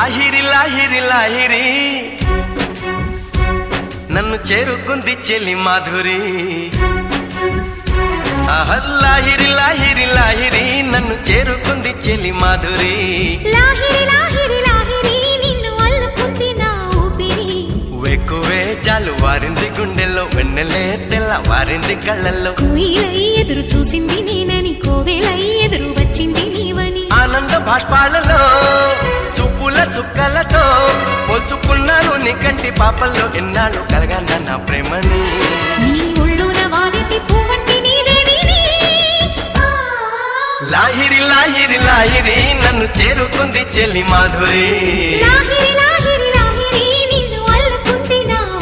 లాహిరి లాహిరి లాహిరి నన్ను చేరుకుంది చెలి మాధురి లాహిరి లాహిరి లాహిరి నన్ను చేరుకుంది చెలి మాధురి లాహిరి లాహిరి లాహిరి నిన్ను అల్లుకుంది నా ఊపిరి వెక్కువే జాలు వారింది గుండెల్లో వెన్నెలే తెల్ల వారింది కళ్ళల్లో కోయిలై ఎదురు చూసింది నేనని కోవెలై ఎదురు వచ్చింది నీవని ఆనంద భాష్పాలలో చూపుల చుక్కలతో పోల్చుకున్నాను నీ కంటి పాపల్లో ఎన్నాళ్ళు కలగన్న నా ప్రేమని నీ ఒళ్ళోన వాలిటి పువ్వంటి నీదేవిని లాహిరి లాహిరి లాహిరి నన్ను చేరుకుంది చెల్లి మాధురి లాహిరి